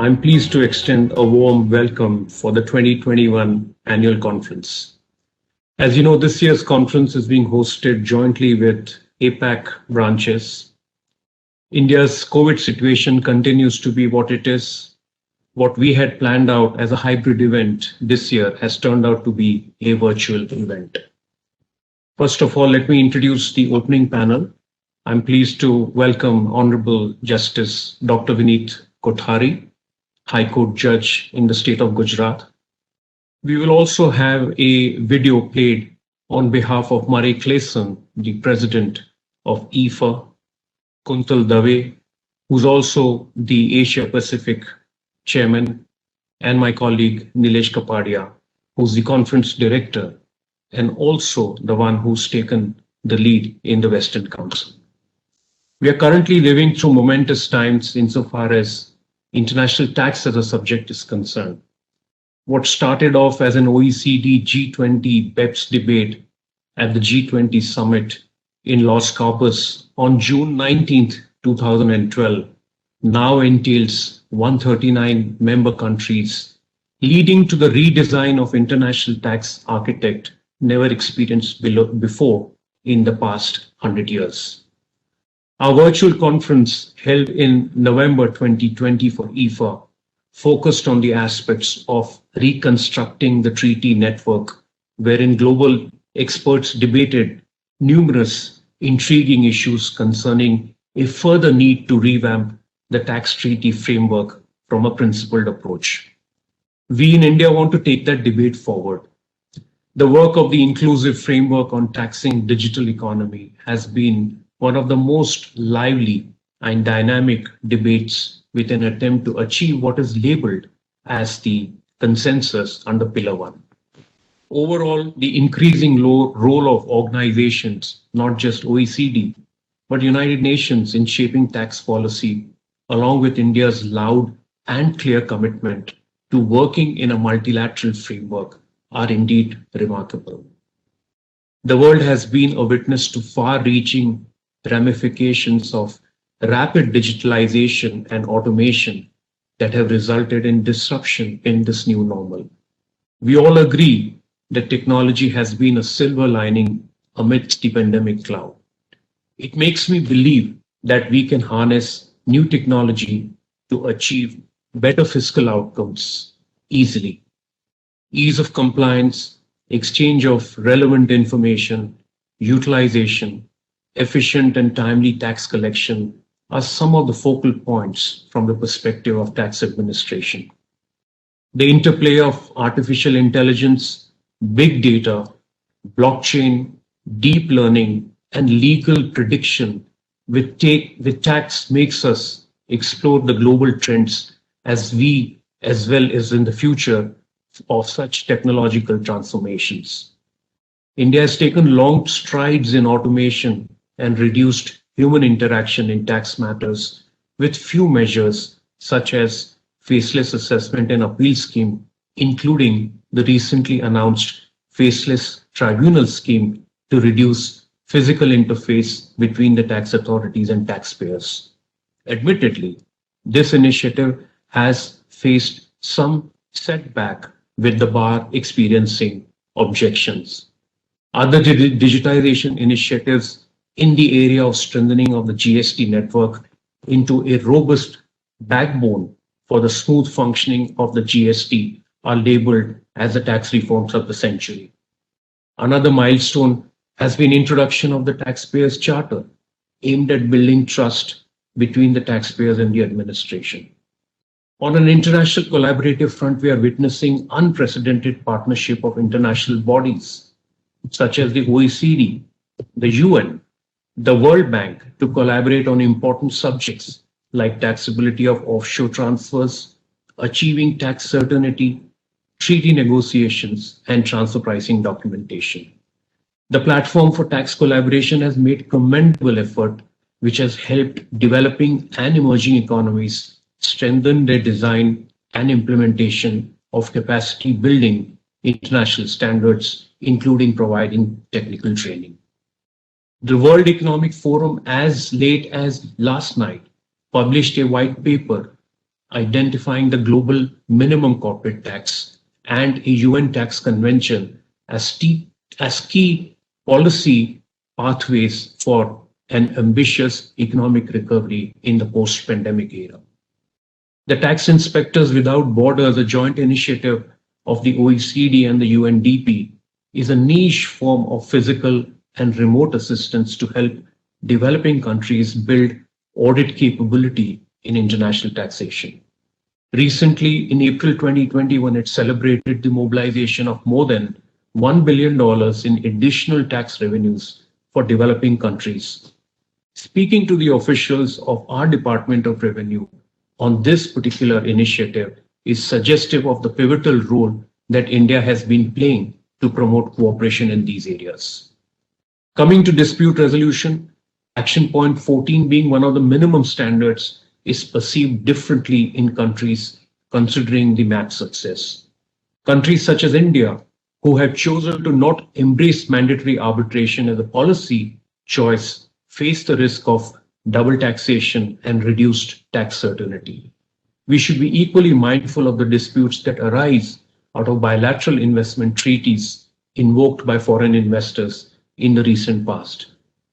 I'm pleased to extend a warm welcome for the 2021 annual conference. As you know, this year's conference is being hosted jointly with APAC branches. India's COVID situation continues to be what it is. What we had planned out as a hybrid event this year has turned out to be a virtual event. First of all, let me introduce the opening panel. I'm pleased to welcome Honorable Justice Dr. Vineet Kothari, High Court Judge in the state of Gujarat. We will also have a video played on behalf of Murray Clayson, the President of IFA, Kuntal Dave, who's also the Asia Pacific Chairman, and my colleague Nilesh Kapadia, who's the Conference Director and also the one who's taken the lead in the Western Council. We are currently living through momentous times insofar as international tax as a subject is concerned. What started off as an OECD G20 BEPS debate at the G20 summit in Los Cabos on June 19th, 2012, now entails 139 member countries, leading to the redesign of international tax architect never experienced before in the past 100 years. Our virtual conference held in November 2020 for IFA focused on the aspects of reconstructing the treaty network, wherein global experts debated numerous intriguing issues concerning a further need to revamp the tax treaty framework from a principled approach. We in India want to take that debate forward. The work of the inclusive framework on taxing digital economy has been one of the most lively and dynamic debates with an attempt to achieve what is labeled as the consensus under Pillar 1. Overall, the increasing role of organizations, not just OECD, but United Nations in shaping tax policy, along with India's loud and clear commitment to working in a multilateral framework, are indeed remarkable. The world has been a witness to far-reaching ramifications of rapid digitalization and automation that have resulted in disruption in this new normal. We all agree that technology has been a silver lining amidst the pandemic cloud. It makes me believe that we can harness new technology to achieve better fiscal outcomes easily. Ease of compliance, exchange of relevant information, utilization, efficient and timely tax collection are some of the focal points from the perspective of tax administration. The interplay of artificial intelligence, big data, blockchain, deep learning, and legal prediction with tax makes us explore the global trends as well as in the future of such technological transformations. India has taken long strides in automation and reduced human interaction in tax matters with few measures such as faceless assessment and appeal scheme, including the recently announced faceless tribunal scheme to reduce physical interface between the tax authorities and taxpayers. Admittedly, this initiative has faced some setback with the bar experiencing objections. Other digitization initiatives in the area of strengthening of the GST network into a robust backbone for the smooth functioning of the GST are labeled as the tax reforms of the century. Another milestone has been introduction of the Taxpayers Charter, aimed at building trust between the taxpayers and the administration. On an international collaborative front, we are witnessing unprecedented partnership of international bodies such as the OECD, the UN, the World Bank to collaborate on important subjects like taxability of offshore transfers, achieving tax certainty, treaty negotiations, and transfer pricing documentation. The platform for tax collaboration has made commendable effort, which has helped developing and emerging economies strengthen their design and implementation of capacity building international standards, including providing technical training. The World Economic Forum, as late as last night, published a white paper identifying the global minimum corporate tax and a UN tax convention as key policy pathways for an ambitious economic recovery in the post-pandemic era. The Tax Inspectors Without Borders, a joint initiative of the OECD and the UNDP, is a niche form of physical and remote assistance to help developing countries build audit capability in international taxation. Recently, in April 2021, it celebrated the mobilization of more than $1 billion in additional tax revenues for developing countries. Speaking to the officials of our Department of Revenue on this particular initiative is suggestive of the pivotal role that India has been playing to promote cooperation in these areas. Coming to dispute resolution, Action Point 14 being one of the minimum standards is perceived differently in countries considering the MAP success. Countries such as India, who have chosen to not embrace mandatory arbitration as a policy choice, face the risk of double taxation and reduced tax certainty. We should be equally mindful of the disputes that arise out of bilateral investment treaties invoked by foreign investors in the recent past.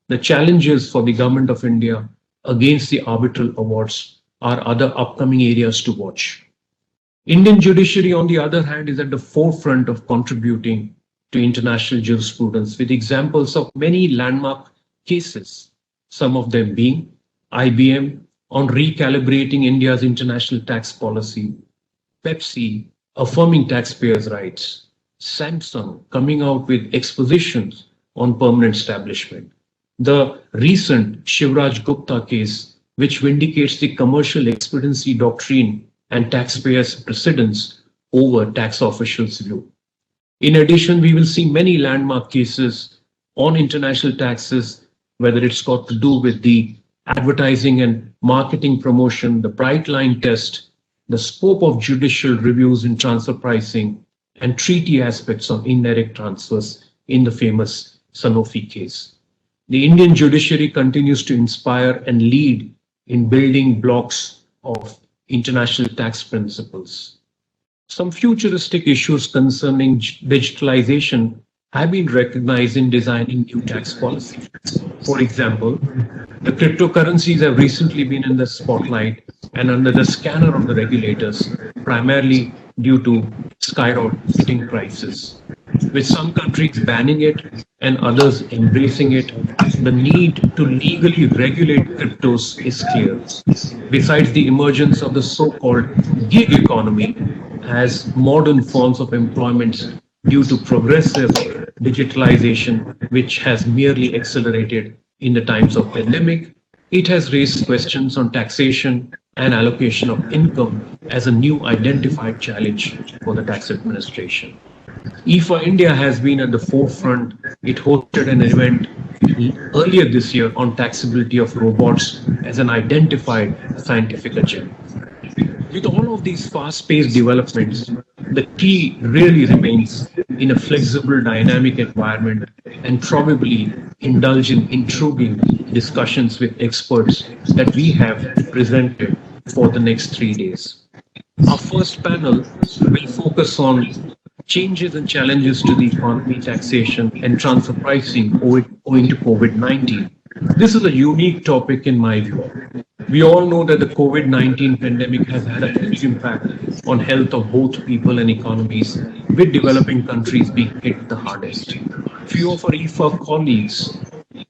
The challenges for the Government of India against the arbitral awards are other upcoming areas to watch. Indian judiciary, on the other hand, is at the forefront of contributing to international jurisprudence with examples of many landmark cases, some of them being IBM on recalibrating India's international tax policy, Pepsi affirming taxpayers' rights, Samsung coming out with expositions on permanent establishment, the recent Shivraj Gupta case, which vindicates the commercial expediency doctrine and taxpayers' precedence over tax officials' view. In addition, we will see many landmark cases on international taxes, whether it's got to do with the advertising and marketing promotion, the bright line test, the scope of judicial reviews in transfer pricing, and treaty aspects of indirect transfers in the famous Sanofi case. The Indian judiciary continues to inspire and lead in building blocks of international tax principles. Some futuristic issues concerning digitalization have been recognized in designing new tax policy. For example, the cryptocurrencies have recently been in the spotlight and under the scanner of the regulators, primarily due to skyrocketing prices. With some countries banning it and others embracing it, the need to legally regulate cryptos is clear. Besides the emergence of the so-called gig economy as modern forms of employment due to progressive digitalization, which has merely accelerated in the times of pandemic, it has raised questions on taxation and allocation of income as a new identified challenge for the tax administration. IFA India has been at the forefront. It hosted an event earlier this year on taxability of robots as an identified scientific agenda. With all of these fast-paced developments, the key really remains in a flexible, dynamic environment and probably indulge in intriguing discussions with experts that we have presented for the next 3 days. Our first panel will focus on changes and challenges to the economy, taxation, and transfer pricing owing to COVID-19. This is a unique topic in my view. We all know that the COVID-19 pandemic has had a huge impact on health of both people and economies, with developing countries being hit the hardest. Few of our IFA colleagues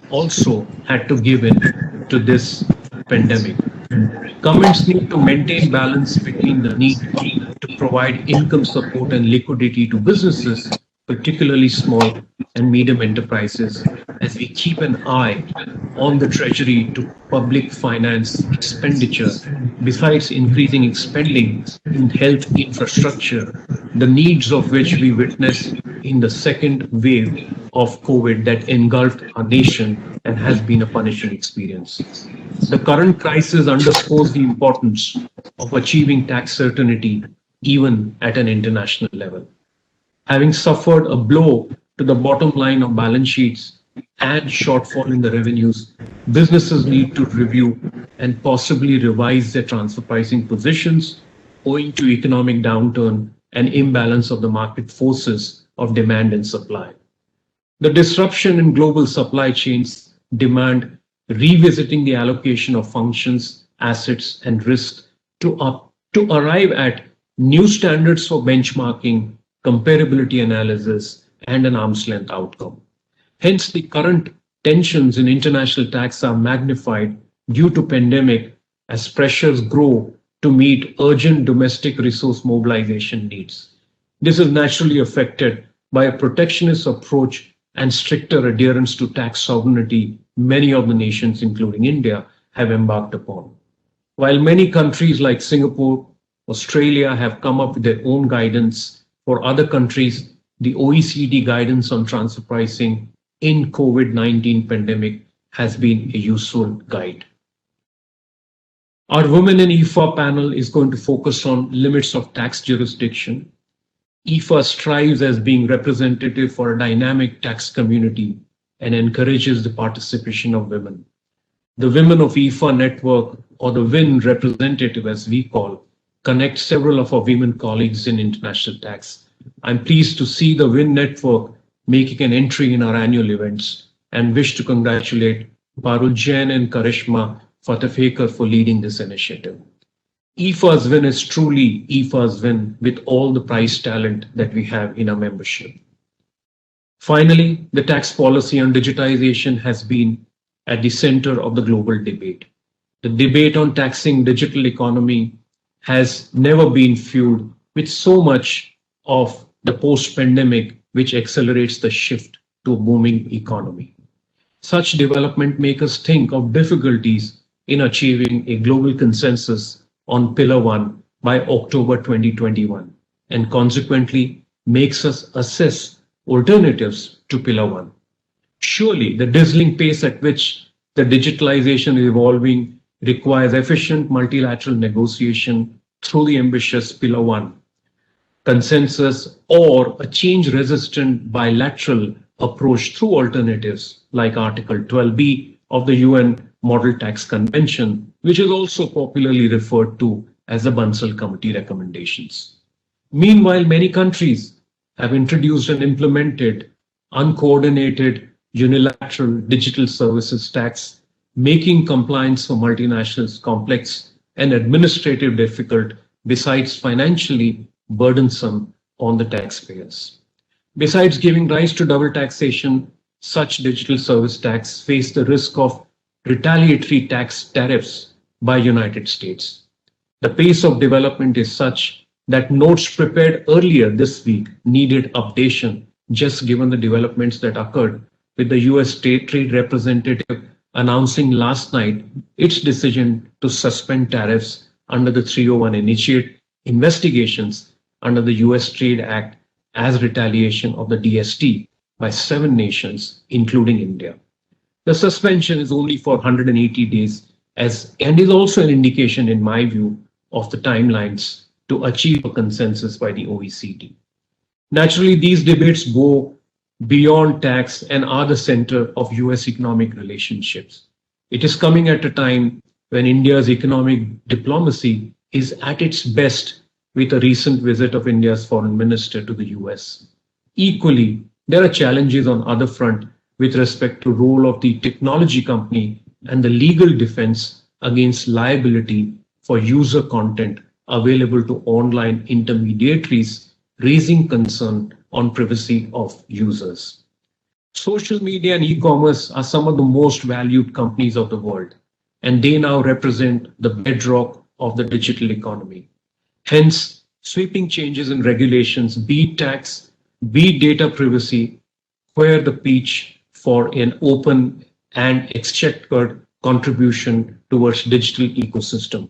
also had to give in to this pandemic. Governments need to maintain balance between the need to provide income support and liquidity to businesses, particularly small and medium enterprises, as we keep an eye on the treasury to public finance expenditure. Besides increasing spending in health infrastructure, the needs of which we witnessed in the second wave of COVID that engulfed our nation and has been a punishing experience. The current crisis underscores the importance of achieving tax certainty even at an international level. Having suffered a blow to the bottom line of balance sheets and shortfall in the revenues, businesses need to review and possibly revise their transfer pricing positions owing to economic downturn and imbalance of the market forces of demand and supply. The disruption in global supply chains demand revisiting the allocation of functions, assets, and risks to arrive at new standards for benchmarking, comparability analysis, and an arm's length outcome. Hence, the current tensions in international tax are magnified due to pandemic as pressures grow to meet urgent domestic resource mobilization needs. This is naturally affected by a protectionist approach and stricter adherence to tax sovereignty many of the nations, including India, have embarked upon. While many countries like Singapore, Australia have come up with their own guidance, for other countries, the OECD guidance on transfer pricing in COVID-19 pandemic has been a useful guide. Our Women in IFA panel is going to focus on limits of tax jurisdiction. IFA strives as being representative for a dynamic tax community and encourages the participation of women. The Women of IFA network, or the WIN representative as we call, connects several of our women colleagues in international tax. I'm pleased to see the WIN network making an entry in our annual events and wish to congratulate Parul Jain and Karishma Fatefekar for leading this initiative. IFA's win is truly IFA's win with all the prize talent that we have in our membership. Finally, the tax policy on digitization has been at the center of the global debate. The debate on taxing digital economy has never been fueled with so much of the post-pandemic, which accelerates the shift to a booming economy. Such development make us think of difficulties in achieving a global consensus on Pillar 1 by October 2021, and consequently makes us assess alternatives to Pillar 1. Surely, the dazzling pace at which the digitalization is evolving requires efficient multilateral negotiation through the ambitious Pillar 1 consensus or a change-resistant bilateral approach through alternatives like Article 12B of the UN Model Tax Convention, which is also popularly referred to as the Bansal Committee recommendations. Meanwhile, many countries have introduced and implemented uncoordinated unilateral digital services tax, making compliance for multinationals complex and administrative difficult, besides financially burdensome on the taxpayers. Besides giving rise to double taxation, such digital service tax face the risk of retaliatory tax tariffs by United States. The pace of development is such that notes prepared earlier this week needed updation, just given the developments that occurred with the US State Trade Representative announcing last night its decision to suspend tariffs under the 301, initiate investigations under the US Trade Act as retaliation of the DST by 7 nations, including India. The suspension is only for 180 days and is also an indication, in my view, of the timelines to achieve a consensus by the OECD. Naturally, these debates go beyond tax and are the center of US economic relationships. It is coming at a time when India's economic diplomacy is at its best with a recent visit of India's foreign minister to the US. Equally, there are challenges on other front with respect to role of the technology company and the legal defense against liability for user content available to online intermediaries, raising concern on privacy of users. Social media and e-commerce are some of the most valued companies of the world, and they now represent the bedrock of the digital economy. Hence, sweeping changes in regulations, be it tax, be it data privacy, where the pitch for an open and exchequered contribution towards digital ecosystem.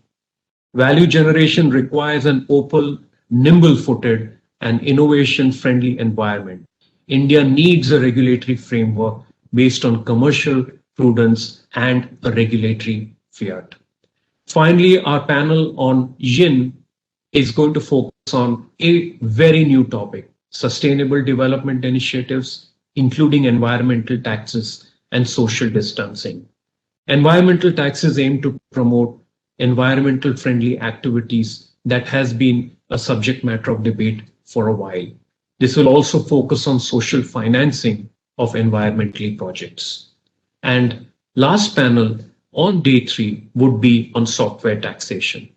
Value generation requires an open, nimble-footed, and innovation-friendly environment. India needs a regulatory framework based on commercial prudence and a regulatory fiat. Finally, our panel on YIN is going to focus on a very new topic, sustainable development initiatives, including environmental taxes and social distancing. Environmental taxes aim to promote environmental friendly activities that has been a subject matter of debate for a while. This will also focus on social financing of environmental projects. And last panel on day three would be on software taxation.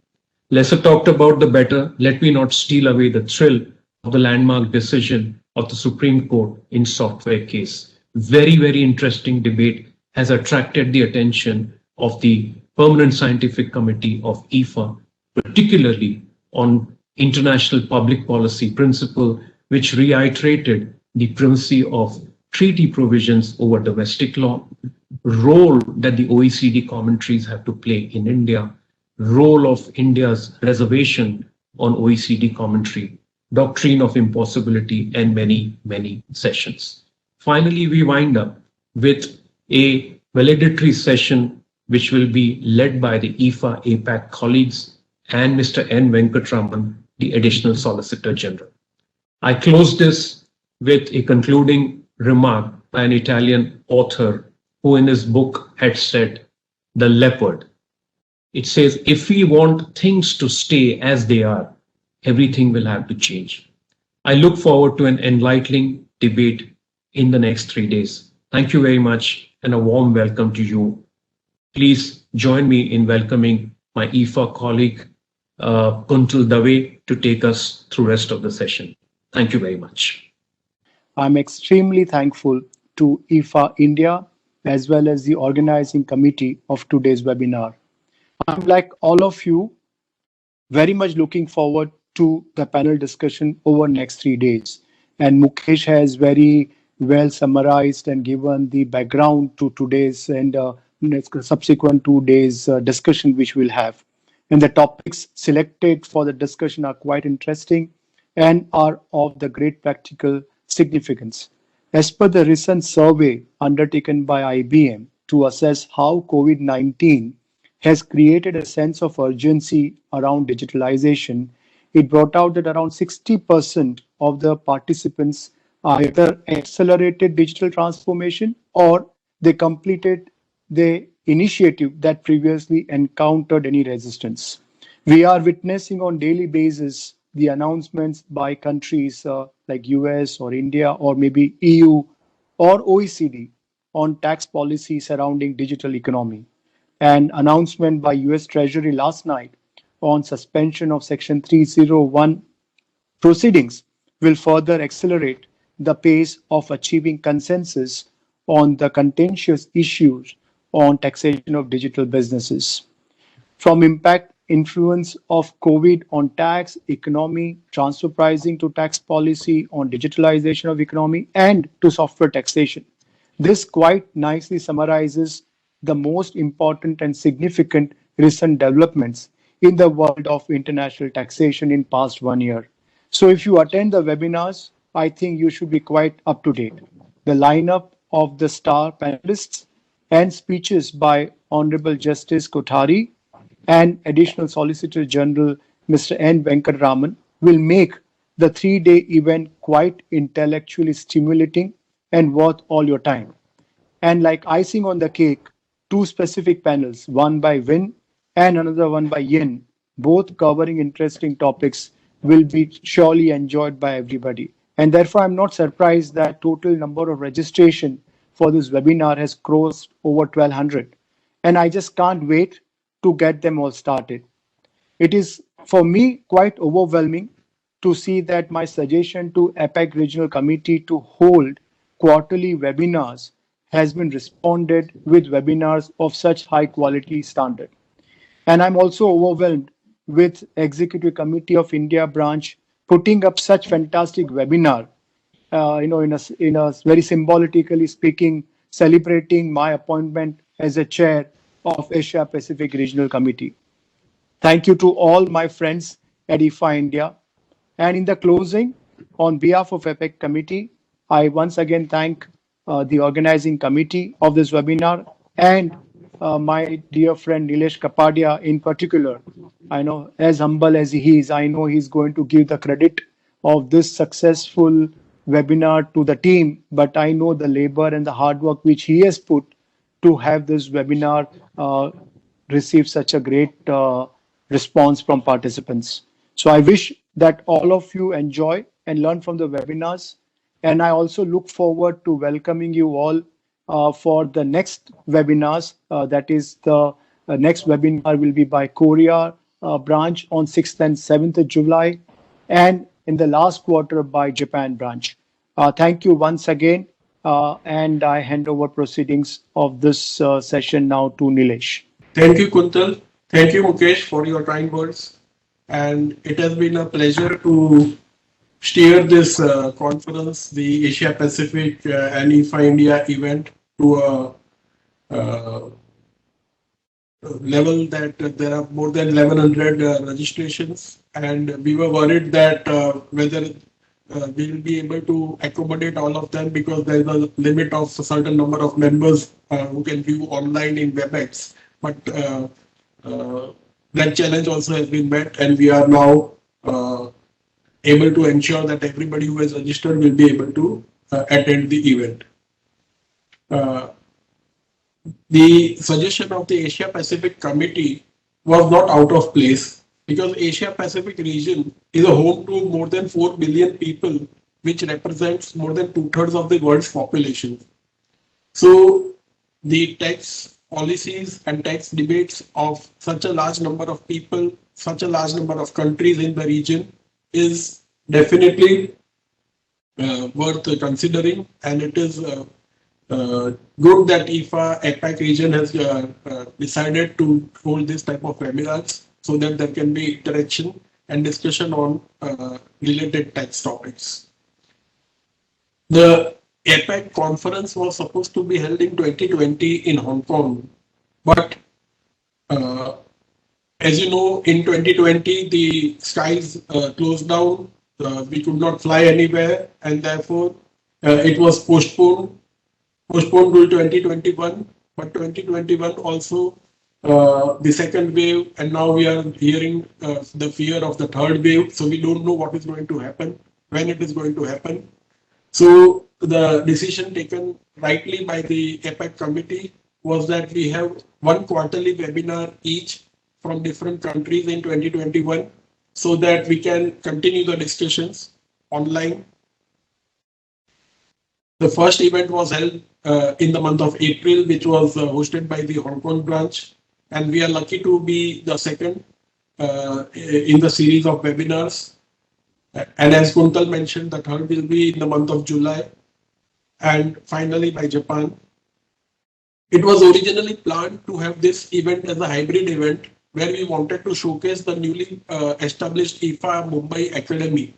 Lesser talked about the better. Let me not steal away the thrill of the landmark decision of the Supreme Court in software case. Very, very interesting debate has attracted the attention of the Permanent Scientific Committee of IFA, particularly on international public policy principle, which reiterated the primacy of treaty provisions over domestic law, role that the OECD commentaries have to play in India, role of India's reservation on OECD commentary, doctrine of impossibility, and many, many sessions. Finally, we wind up with a valedictory session which will be led by the IFA APAC colleagues and Mr. N. Venkatraman, the Additional Solicitor General. I close this with a concluding remark by an Italian author who in his book had said, "The leopard." It says, if we want things to stay as they are, everything will have to change. I look forward to an enlightening debate in the next 3 days. Thank you very much and a warm welcome to you. Please join me in welcoming my IFA colleague, Kuntal Dave, to take us through the rest of the session. Thank you very much. I'm extremely thankful to IFA India as well as the organizing committee of today's webinar. I'm like all of you, very much looking forward to the panel discussion over next 3 days. And Mukesh has very well summarized and given the background to today's and subsequent 2 days discussion which we'll have. And the topics selected for the discussion are quite interesting and are of the great practical significance. As per the recent survey undertaken by IBM to assess how COVID-19 has created a sense of urgency around digitalization, it brought out that around 60% of the participants either accelerated digital transformation or they completed the initiative that previously encountered any resistance. We are witnessing on daily basis the announcements by countries like US or India or maybe EU or OECD on tax policy surrounding digital economy. An announcement by US Treasury last night on suspension of Section 301 proceedings will further accelerate the pace of achieving consensus on the contentious issues on taxation of digital businesses. From impact influence of COVID on tax, economy, transfer pricing to tax policy, on digitalization of economy, and to software taxation. This quite nicely summarizes the most important and significant recent developments in the world of international taxation in past 1 year. So if you attend the webinars, I think you should be quite up to date. The lineup of the star panelists and speeches by Honorable Justice Kothari and Additional Solicitor General Mr. N. Venkatraman will make the 3-day event quite intellectually stimulating and worth all your time. And like icing on the cake, 2 specific panels, one by Vin and another one by Yin, both covering interesting topics, will be surely enjoyed by everybody. And therefore, I'm not surprised that total number of registration for this webinar has crossed over 1,200. And I just can't wait to get them all started. It is, for me, quite overwhelming to see that my suggestion to APAC Regional Committee to hold quarterly webinars has been responded with webinars of such high quality standard. And I'm also overwhelmed with Executive Committee of India branch putting up such fantastic webinar, in a very symbolically speaking, celebrating my appointment as a chair of Asia Pacific Regional Committee. Thank you to all my friends at IFA India. And in the closing, on behalf of APAC Committee, I once again thank the organizing committee of this webinar and my dear friend Nilesh Kapadia in particular. I know, as humble as he is, I know he's going to give the credit of this successful webinar to the team, but I know the labor and the hard work which he has put to have this webinar receive such a great response from participants. So I wish that all of you enjoy and learn from the webinars. And I also look forward to welcoming you all for the next webinars. That is the next webinar will be by Korea branch on 6th and 7th of July, and in the last quarter by Japan branch. Thank you once again, and I hand over proceedings of this session now to Nilesh. Thank you, Kuntal. Thank you, Mukesh, for your kind words. And it has been a pleasure to steer this conference, the Asia Pacific and IFA India event, to a level that there are more than 1100 registrations. And we were worried that whether we will be able to accommodate all of them, because there is a limit of a certain number of members who can view online in WebEx. But that challenge also has been met, and we are now able to ensure that everybody who has registered will be able to attend the event. The suggestion of the Asia Pacific Committee was not out of place, because Asia Pacific region is a home to more than 4 billion people, which represents more than 2/3 of the world's population. So the tax policies and tax debates of such a large number of people, such a large number of countries in the region is definitely worth considering, and it is good that IFA APAC region has decided to hold this type of webinars so that there can be interaction and discussion on related tax topics. The APAC conference was supposed to be held in 2020 in Hong Kong, but as you know, in 2020 the skies closed down. We could not fly anywhere, and therefore it was postponed to 2021. But 2021 also the second wave, and now we are hearing the fear of the third wave. So we don't know what is going to happen, when it is going to happen. So the decision taken rightly by the APAC committee was that we have one quarterly webinar each from different countries in 2021, so that we can continue the discussions online. The first event was held in the month of April, which was hosted by the Hong Kong branch, and we are lucky to be the second in the series of webinars. And as Kuntal mentioned, the third will be in the month of July, and finally by Japan. It was originally planned to have this event as a hybrid event, where we wanted to showcase the newly established IFA Mumbai Academy,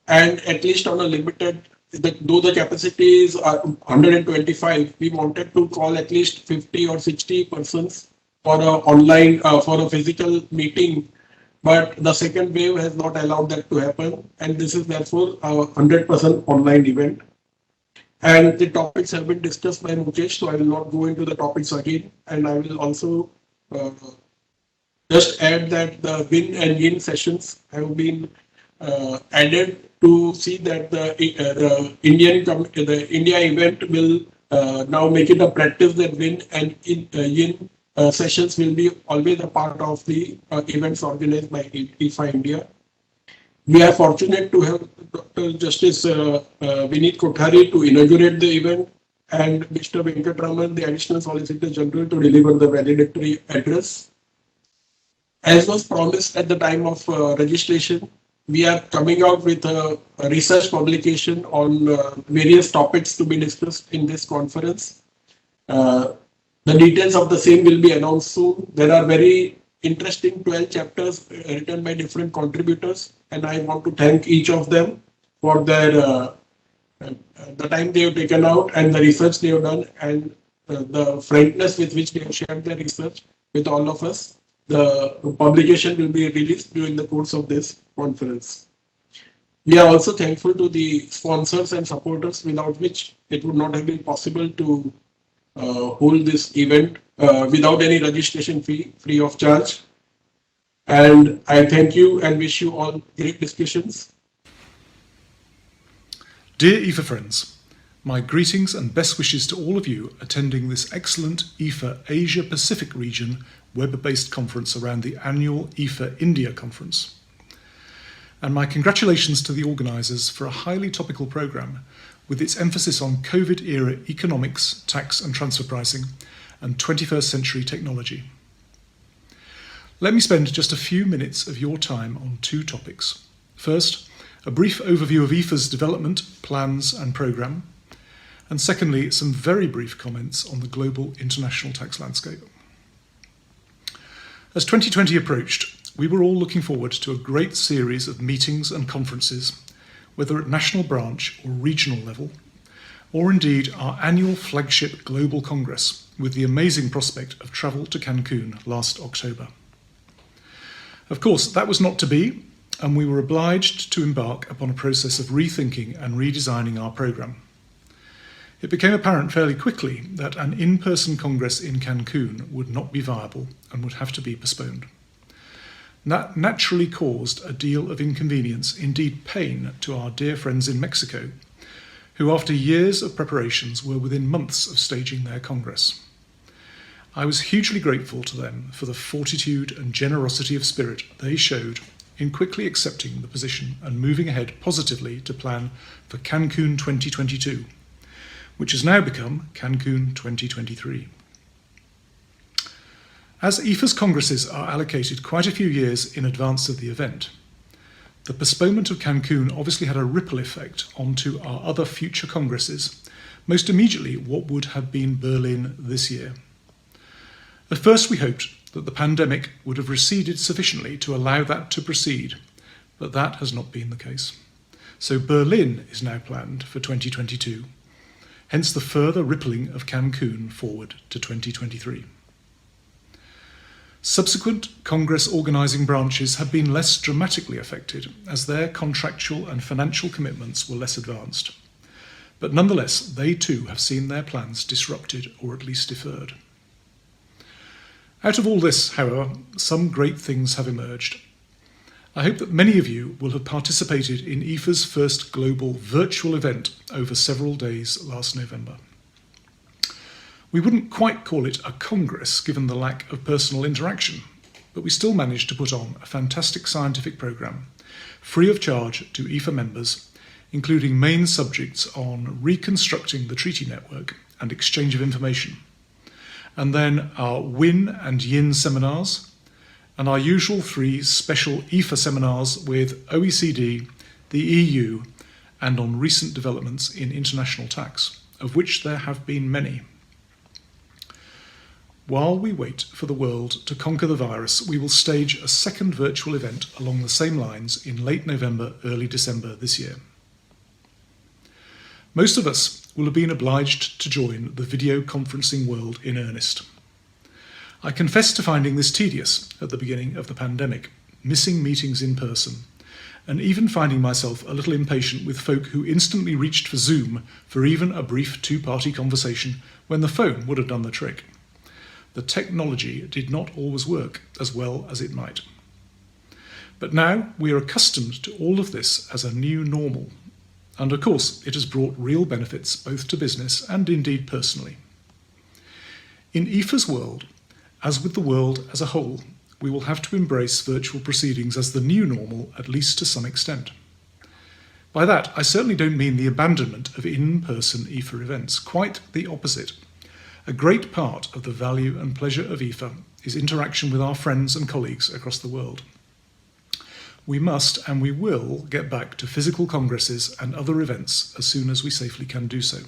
and at least on a limited, though the capacity is 125, we wanted to call at least 50 or 60 persons for a online, for a physical meeting. But the second wave has not allowed that to happen, and this is therefore a 100% online event. And the topics have been discussed by Mukesh, so I will not go into the topics again. And I will also just add that the win and yin sessions have been added to see that the India event will now make it a practice that win and yin sessions will be always a part of the events organized by IFA India. We are fortunate to have Dr. Justice Vineet Kothari to inaugurate the event, and Mr. Venkatraman, the Additional Solicitor General, to deliver the valedictory address. As was promised at the time of registration, we are coming out with a research publication on various topics to be discussed in this conference. The details of the same will be announced soon. There are very interesting 12 chapters written by different contributors, and I want to thank each of them for their the time they have taken out and the research they have done, and the frankness with which they have shared their research with all of us. The publication will be released during the course of this conference. We are also thankful to the sponsors and supporters, without which it would not have been possible to hold this event without any registration fee, free of charge. And I thank you and wish you all great discussions. Dear IFA friends, my greetings and best wishes to all of you attending this excellent IFA Asia Pacific region web-based conference around the annual IFA India conference. And my congratulations to the organisers for a highly topical programme with its emphasis on COVID-era economics, tax and transfer pricing, and 21st century technology. Let me spend just a few minutes of your time on two topics. First, a brief overview of IFA's development, plans and programme, and secondly, some very brief comments on the global international tax landscape. As 2020 approached, we were all looking forward to a great series of meetings and conferences, whether at national branch or regional level, or indeed our annual flagship Global Congress, with the amazing prospect of travel to Cancun last October. Of course, that was not to be, and we were obliged to embark upon a process of rethinking and redesigning our programme. It became apparent fairly quickly that an in-person congress in Cancun would not be viable and would have to be postponed. That naturally caused a deal of inconvenience, indeed pain, to our dear friends in Mexico, who after years of preparations were within months of staging their congress. I was hugely grateful to them for the fortitude and generosity of spirit they showed in quickly accepting the position and moving ahead positively to plan for Cancun 2022, which has now become Cancun 2023. As IFA's congresses are allocated quite a few years in advance of the event, the postponement of Cancun obviously had a ripple effect onto our other future congresses, most immediately what would have been Berlin this year. At first we hoped that the pandemic would have receded sufficiently to allow that to proceed, but that has not been the case. So Berlin is now planned for 2022, hence the further rippling of Cancun forward to 2023. Subsequent Congress organising branches have been less dramatically affected as their contractual and financial commitments were less advanced. But nonetheless, they too have seen their plans disrupted or at least deferred. Out of all this, however, some great things have emerged. I hope that many of you will have participated in IFA's first global virtual event over several days last November. We wouldn't quite call it a congress given the lack of personal interaction, but we still managed to put on a fantastic scientific programme, free of charge to IFA members, including main subjects on reconstructing the treaty network and exchange of information, and then our Win and Yin seminars, and our usual 3 special IFA seminars with OECD, the EU, and on recent developments in international tax, of which there have been many. While we wait for the world to conquer the virus, we will stage a second virtual event along the same lines in late November, early December this year. Most of us will have been obliged to join the video conferencing world in earnest. I confess to finding this tedious at the beginning of the pandemic, missing meetings in person, and even finding myself a little impatient with folk who instantly reached for Zoom for even a brief 2-party conversation when the phone would have done the trick. The technology did not always work as well as it might. But now we are accustomed to all of this as a new normal. And of course, it has brought real benefits both to business and indeed personally. In IFA's world, as with the world as a whole, we will have to embrace virtual proceedings as the new normal, at least to some extent. By that, I certainly don't mean the abandonment of in-person IFA events, quite the opposite. A great part of the value and pleasure of IFA is interaction with our friends and colleagues across the world. We must and we will get back to physical congresses and other events as soon as we safely can do so.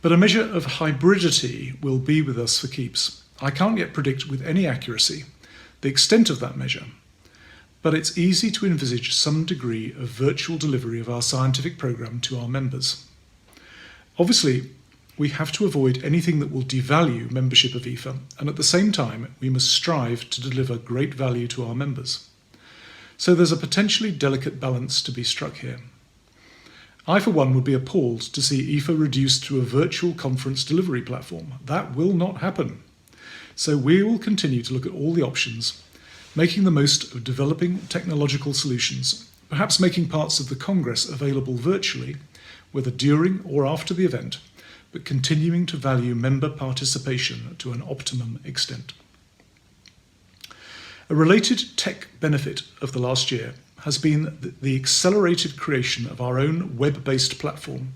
But a measure of hybridity will be with us for keeps. I can't yet predict with any accuracy the extent of that measure, but it's easy to envisage some degree of virtual delivery of our scientific programme to our members. Obviously, we have to avoid anything that will devalue membership of IFA, and at the same time, we must strive to deliver great value to our members. So there's a potentially delicate balance to be struck here. I, for one, would be appalled to see IFA reduced to a virtual conference delivery platform. That will not happen. So we will continue to look at all the options, making the most of developing technological solutions, perhaps making parts of the Congress available virtually, whether during or after the event, but continuing to value member participation to an optimum extent. A related tech benefit of the last year has been the accelerated creation of our own web-based platform,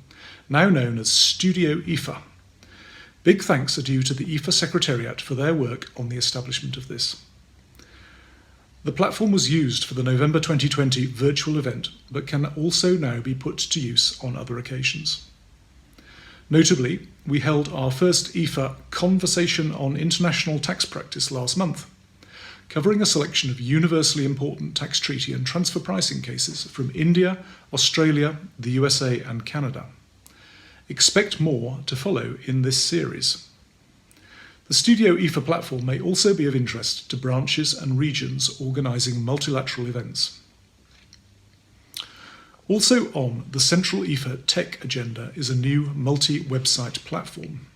now known as Studio IFA. Big thanks are due to the IFA Secretariat for their work on the establishment of this. The platform was used for the November 2020 virtual event, but can also now be put to use on other occasions. Notably, we held our first IFA Conversation on International Tax Practice last month, covering a selection of universally important tax treaty and transfer pricing cases from India, Australia, the USA and Canada. Expect more to follow in this series. The Studio IFA platform may also be of interest to branches and regions organising multilateral events. Also on the central IFA tech agenda is a new multi-website platform.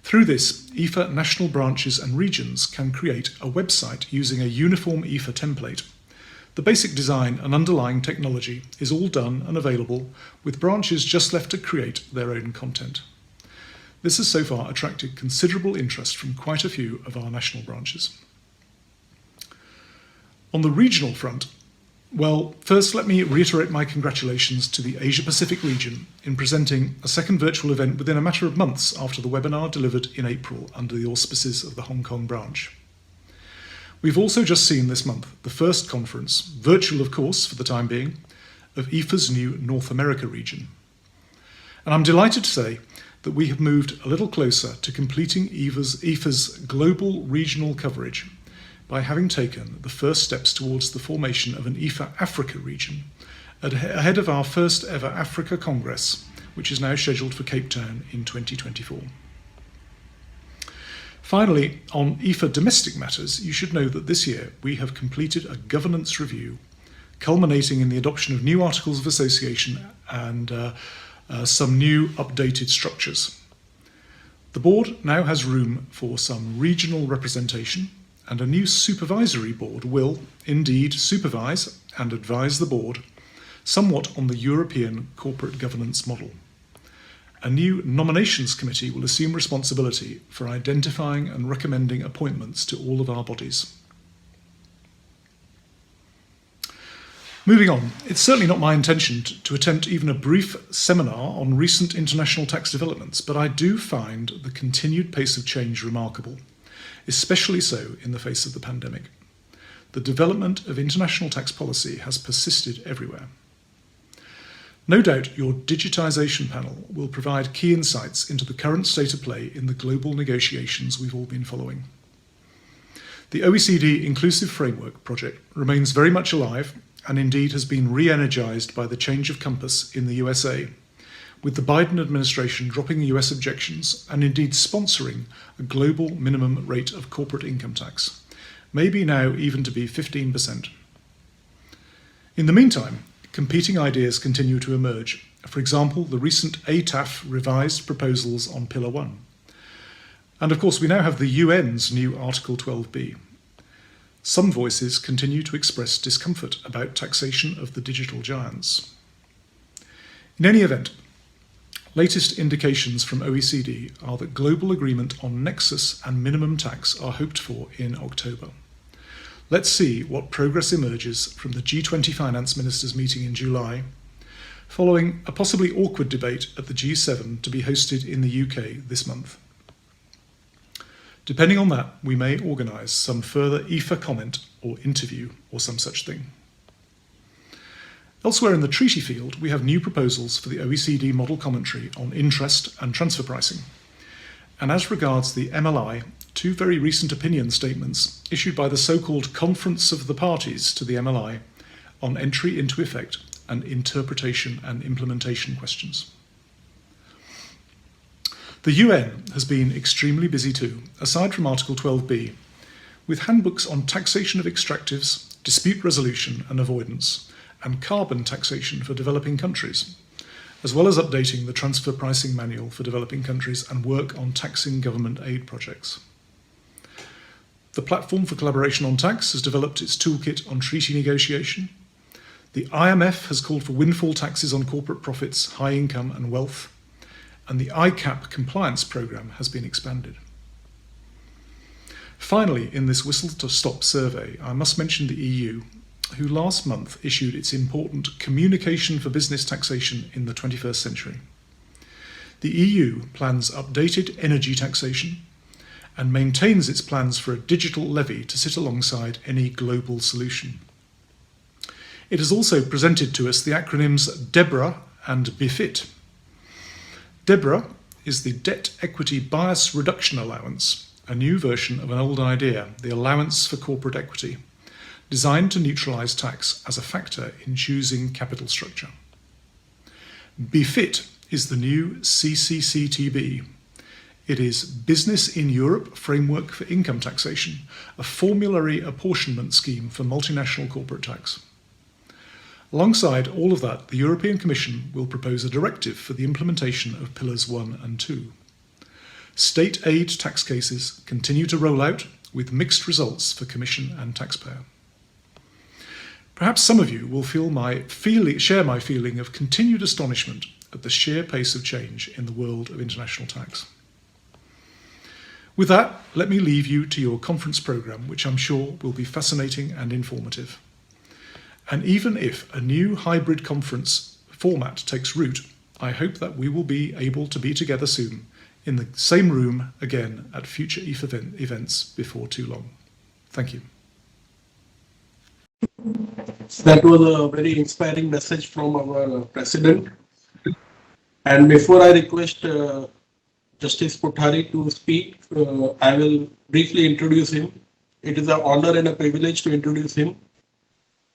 Through this, IFA national branches and regions can create a website using a uniform IFA template. The basic design and underlying technology is all done and available, with branches just left to create their own content. This has so far attracted considerable interest from quite a few of our national branches. On the regional front, well, first let me reiterate my congratulations to the Asia-Pacific region in presenting a second virtual event within a matter of months after the webinar delivered in April under the auspices of the Hong Kong branch. We've also just seen this month the first conference, virtual of course for the time being, of IFA's new North America region. And I'm delighted to say that we have moved a little closer to completing IFA's global regional coverage by having taken the first steps towards the formation of an IFA Africa region ahead of our first ever Africa Congress, which is now scheduled for Cape Town in 2024. Finally, on IFA domestic matters, you should know that this year we have completed a governance review, culminating in the adoption of new articles of association and some new updated structures. The board now has room for some regional representation, and a new supervisory board will indeed supervise and advise the board somewhat on the European corporate governance model. A new nominations committee will assume responsibility for identifying and recommending appointments to all of our bodies. Moving on, it's certainly not my intention to attempt even a brief seminar on recent international tax developments, but I do find the continued pace of change remarkable, especially so in the face of the pandemic. The development of international tax policy has persisted everywhere. No doubt your digitisation panel will provide key insights into the current state of play in the global negotiations we've all been following. The OECD Inclusive Framework project remains very much alive and indeed has been re-energised by the change of compass in the USA, with the Biden administration dropping US objections and indeed sponsoring a global minimum rate of corporate income tax, maybe now even to be 15%. In the meantime, competing ideas continue to emerge. For example, the recent ATAF revised proposals on Pillar 1. And of course, we now have the UN's new Article 12b. Some voices continue to express discomfort about taxation of the digital giants. In any event, latest indications from OECD are that global agreement on nexus and minimum tax are hoped for in October. Let's see what progress emerges from the G20 finance ministers meeting in July, following a possibly awkward debate at the G7 to be hosted in the UK this month. Depending on that, we may organise some further IFA comment or interview or some such thing. Elsewhere in the treaty field, we have new proposals for the OECD model commentary on interest and transfer pricing. And as regards the MLI, two very recent opinion statements issued by the so-called Conference of the Parties to the MLI on entry into effect and interpretation and implementation questions. The UN has been extremely busy too, aside from Article 12b, with handbooks on taxation of extractives, dispute resolution and avoidance, and carbon taxation for developing countries, as well as updating the transfer pricing manual for developing countries and work on taxing government aid projects. The Platform for Collaboration on Tax has developed its toolkit on treaty negotiation. The IMF has called for windfall taxes on corporate profits, high income and wealth. And the ICAP compliance programme has been expanded. Finally, in this whistle-to-stop survey, I must mention the EU, who last month issued its important Communication for Business Taxation in the 21st Century. The EU plans updated energy taxation and maintains its plans for a digital levy to sit alongside any global solution. It has also presented to us the acronyms DEBRA and BEFIT. DEBRA is the Debt Equity Bias Reduction Allowance, a new version of an old idea, the Allowance for Corporate Equity, designed to neutralise tax as a factor in choosing capital structure. BEFIT is the new CCCTB. It is Business in Europe Framework for Income Taxation, a formulary apportionment scheme for multinational corporate tax. Alongside all of that, the European Commission will propose a directive for the implementation of Pillars 1 and 2. State aid tax cases continue to roll out with mixed results for Commission and taxpayer. Perhaps some of you will share my feeling of continued astonishment at the sheer pace of change in the world of international tax. With that, let me leave you to your conference programme, which I'm sure will be fascinating and informative. And even if a new hybrid conference format takes root, I hope that we will be able to be together soon in the same room again at future IFA events before too long. Thank you. That was a very inspiring message from our President. And before I request Justice Kothari to speak, I will briefly introduce him. It is an honor and a privilege to introduce him.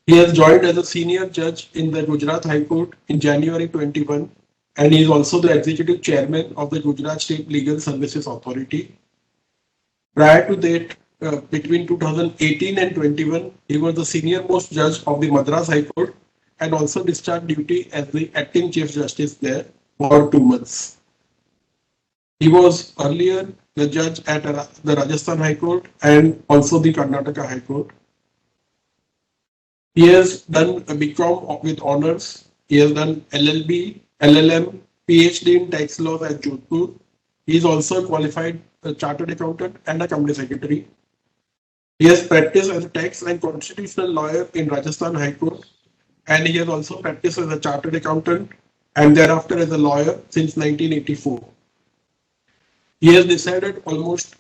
He has joined as a senior judge in the Gujarat High Court in January 21, and he is also the executive chairman of the Gujarat State Legal Services Authority. Prior to that, between 2018 and 21, he was the senior most judge of the Madras High Court and also discharged duty as the acting Chief Justice there for 2 months. He was earlier the judge at the Rajasthan High Court and also the Karnataka High Court. He has done a BCom with honors. He has done LLB, LLM, PhD in tax law at Jodhpur. He is also a qualified chartered accountant and a company secretary. He has practiced as a tax and constitutional lawyer in Rajasthan High Court, and he has also practiced as a chartered accountant and thereafter as a lawyer since 1984. He has decided almost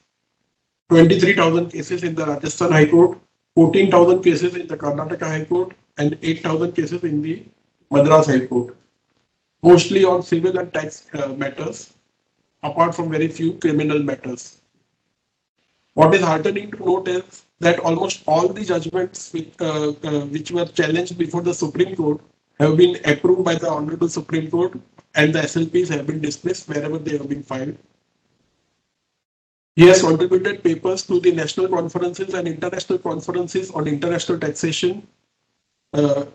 23,000 cases in the Rajasthan High Court, 14,000 cases in the Karnataka High Court, and 8,000 cases in the Madras High Court, mostly on civil and tax matters, apart from very few criminal matters. What is heartening to note is that almost all the judgments which were challenged before the Supreme Court have been approved by the Honorable Supreme Court, and the SLPs have been dismissed wherever they have been filed. He has contributed papers to the national conferences and international conferences on international taxation held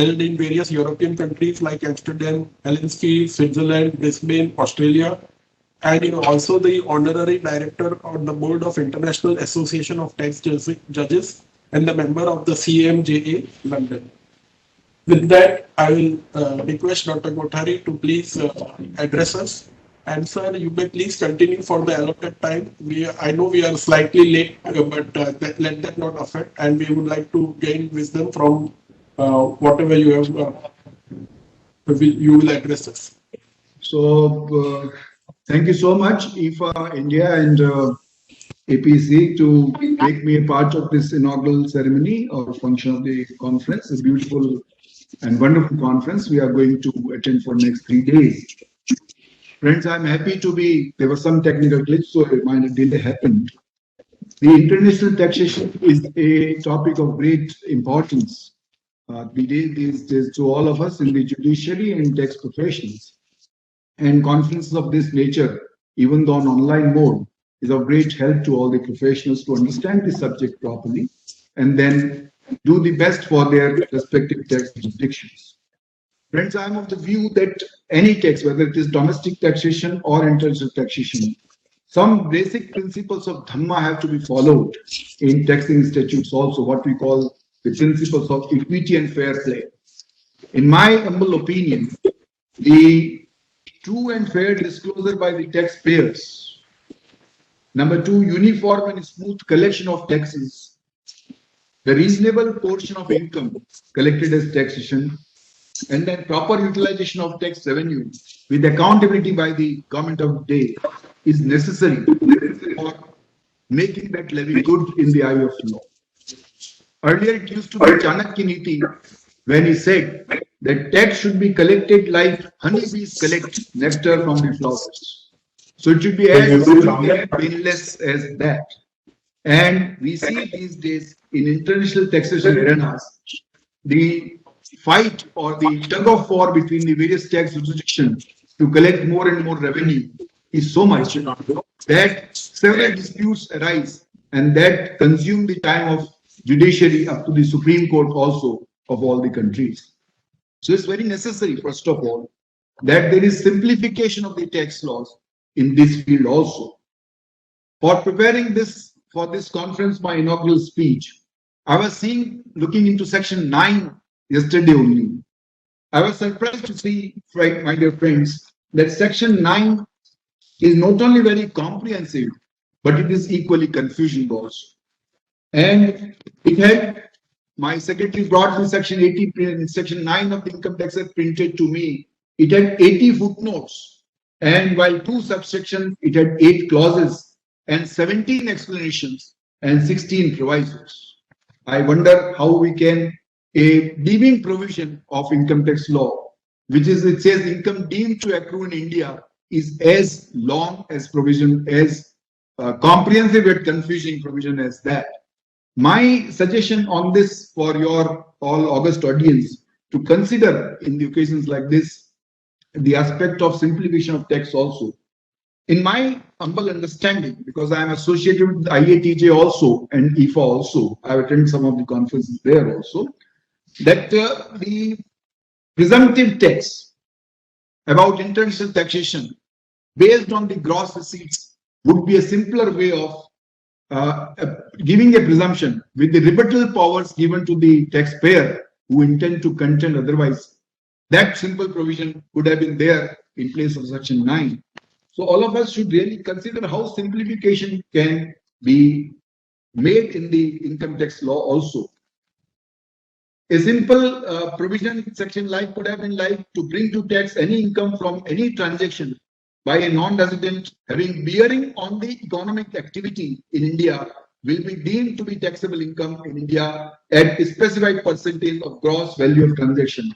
in various European countries like Amsterdam, Helsinki, Switzerland, Brisbane, Australia, and also the honorary director on the board of International Association of Tax Judges and the member of the CMJA London. With that, I will request Dr. Kothari to please address us. And sir, you may please continue for the allotted time. I know we are slightly late, but let that not affect. And we would like to gain wisdom from whatever you have. You will address us. So, thank you so much, IFA India and APC, to make me a part of this inaugural ceremony or function of the conference. A beautiful and wonderful conference we are going to attend for next 3 days. Friends, I'm happy to be, there was some technical glitch, so a minor delay happened. The international taxation is a topic of great importance these days to all of us in the judiciary and tax professions. And conferences of this nature, even though on online mode, is of great help to all the professionals to understand the subject properly and then do the best for their respective tax jurisdictions. Friends, I am of the view that any tax, whether it is domestic taxation or international taxation, some basic principles of Dhamma have to be followed in taxing statutes also, what we call the principles of equity and fair play. In my humble opinion, the true and fair disclosure by the taxpayers Number two, uniform and smooth collection of taxes. The reasonable portion of income collected as taxation, and then proper utilization of tax revenue with accountability by the government of the day is necessary for making that levy good in the eye of law. Earlier, it used to be Chanakya Niti when he said that tax should be collected like honeybees collect nectar from the flowers. So it should be as painless as that. And we see these days in international taxation arenas, the fight or the tug of war between the various tax jurisdictions to collect more and more revenue is so much that several disputes arise and that consume the time of judiciary up to the Supreme Court also of all the countries. So it's very necessary, first of all, that there is simplification of the tax laws in this field also. For preparing this for this conference, my inaugural speech, I was looking into section 9 yesterday only. I was surprised to see, my dear friends, that section 9 is not only very comprehensive, but it is equally confusing also. And it had, my secretary brought me section 80, section 9 of the Income Tax Act printed to me. It had 80 footnotes, and while 2 subsections, it had 8 clauses and 17 explanations and 16 provisos. I wonder how we can, a deeming provision of income tax law, which is, it says income deemed to accrue in India, is as long as provision, as comprehensive and confusing provision as that. My suggestion on this for your all august audience to consider in the occasions like this, the aspect of simplification of tax also. In my humble understanding, because I am associated with IATJ also and IFA also, I have attended some of the conferences there also, that the presumptive tax about international taxation based on the gross receipts would be a simpler way of giving a presumption with the rebuttal powers given to the taxpayer who intend to contend otherwise. That simple provision would have been there in place of section 9. So all of us should really consider how simplification can be made in the income tax law also. A simple provision in section like could have been like to bring to tax any income from any transaction by a non-resident having bearing on the economic activity in India will be deemed to be taxable income in India at a specified percentage of gross value of transaction.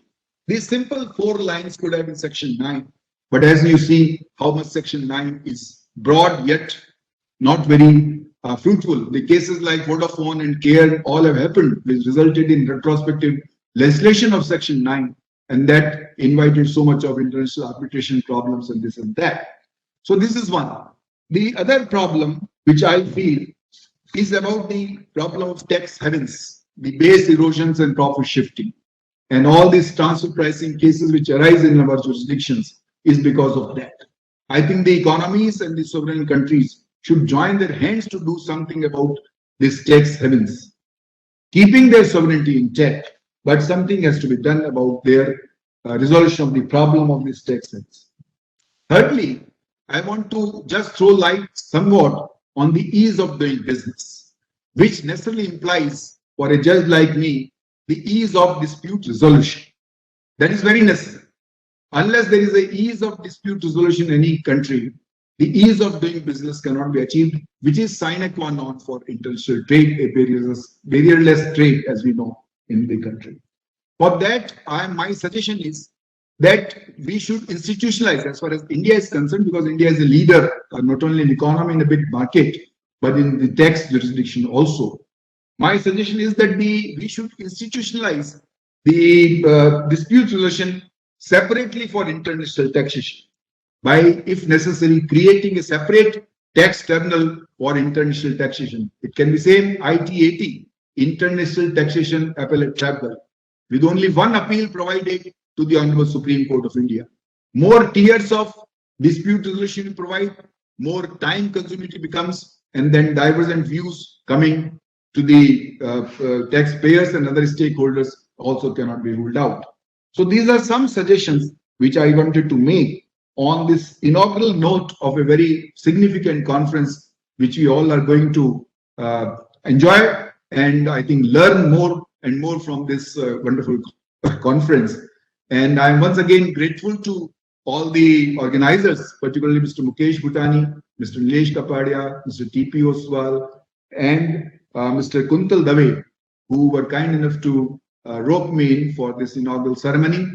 These simple 4 lines could have been section 9. But as you see how much section 9 is broad yet not very fruitful. The cases like Vodafone and Care all have happened, which resulted in retrospective legislation of section 9, and that invited so much of international arbitration problems and this and that. So this is one. The other problem which I feel is about the problem of tax havens, the base erosions and profit shifting, and all these transfer pricing cases which arise in our jurisdictions is because of that. I think the economies and the sovereign countries should join their hands to do something about this tax havens, keeping their sovereignty intact, but something has to be done about their resolution of the problem of these tax havens. Thirdly, I want to just throw light somewhat on the ease of doing business, which necessarily implies for a judge like me the ease of dispute resolution. That is very necessary. Unless there is a ease of dispute resolution in any country, the ease of doing business cannot be achieved, which is sine qua non for international trade, a barrierless trade, as we know in the country. For that, my suggestion is that we should institutionalize as far as India is concerned, because India is a leader, not only in economy in a big market, but in the tax jurisdiction also. My suggestion is that we should institutionalize the dispute resolution separately for international taxation by, if necessary, creating a separate tax terminal for international taxation. It can be same ITAT, International Taxation Appellate Tribunal, with only one appeal provided to the Honorable Supreme Court of India. More tiers of dispute resolution you provide, more time consuming it becomes, and then divergent views coming to the taxpayers and other stakeholders also cannot be ruled out. So these are some suggestions which I wanted to make on this inaugural note of a very significant conference which we all are going to enjoy and I think learn more and more from this wonderful conference. And I'm once again grateful to all the organizers, particularly Mr. Mukesh Bhutani, Mr. Nilesh Kapadia, Mr. T.P. Oswal, and Mr. Kuntal Dave, who were kind enough to rope me in for this inaugural ceremony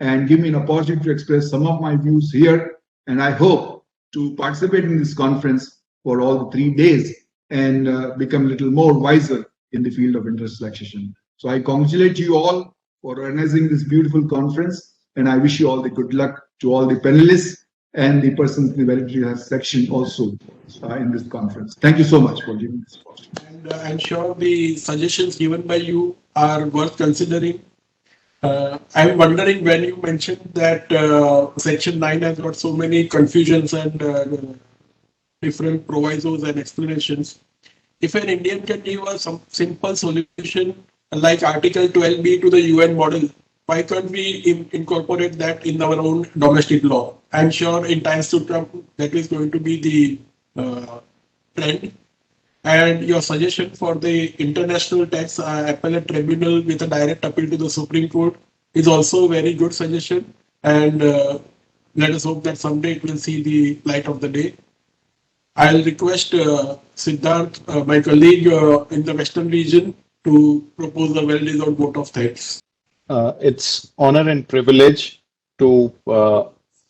and give me an opportunity to express some of my views here. And I hope to participate in this conference for all the 3 days and become a little more wiser in the field of interest taxation. So I congratulate you all for organizing this beautiful conference, and I wish you all the good luck to all the panelists and the persons in the voluntary section also in this conference. Thank you so much for giving this opportunity. And I'm sure the suggestions given by you are worth considering. I'm wondering when you mentioned that Section 9 has got so many confusions and different provisos and explanations. If an Indian can give us some simple solution like Article 12B to the UN model, why can't we incorporate that in our own domestic law? I'm sure in times to come that is going to be the trend. And your suggestion for the International Tax Appellate Tribunal with a direct appeal to the Supreme Court is also a very good suggestion. And let us hope that someday it will see the light of the day. I'll request Siddharth, my colleague in the Western region, to propose a well-deserved vote of thanks. It's honor and privilege to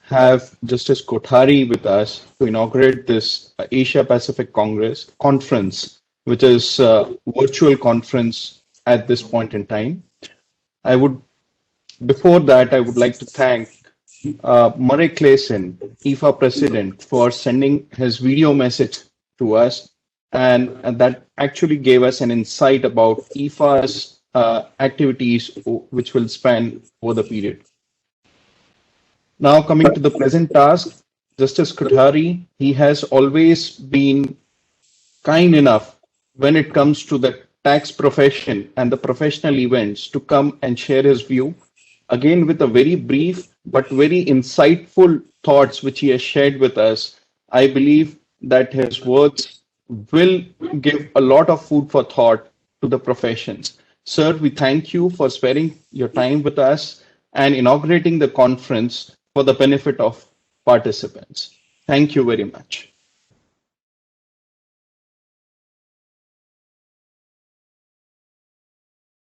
have Justice Kothari with us to inaugurate this Asia Pacific Conference, which is a virtual conference at this point in time. Before that, I would like to thank Murray Clayson, IFA President, for sending his video message to us, and that actually gave us an insight about IFA's activities, which will span over the period. Now coming to the present task, Justice Kothari, he has always been kind enough when it comes to the tax profession and the professional events to come and share his view, again with a very brief but very insightful thoughts which he has shared with us. I believe that his words will give a lot of food for thought to the professions. Sir, we thank you for sparing your time with us and inaugurating the conference for the benefit of participants. Thank you very much.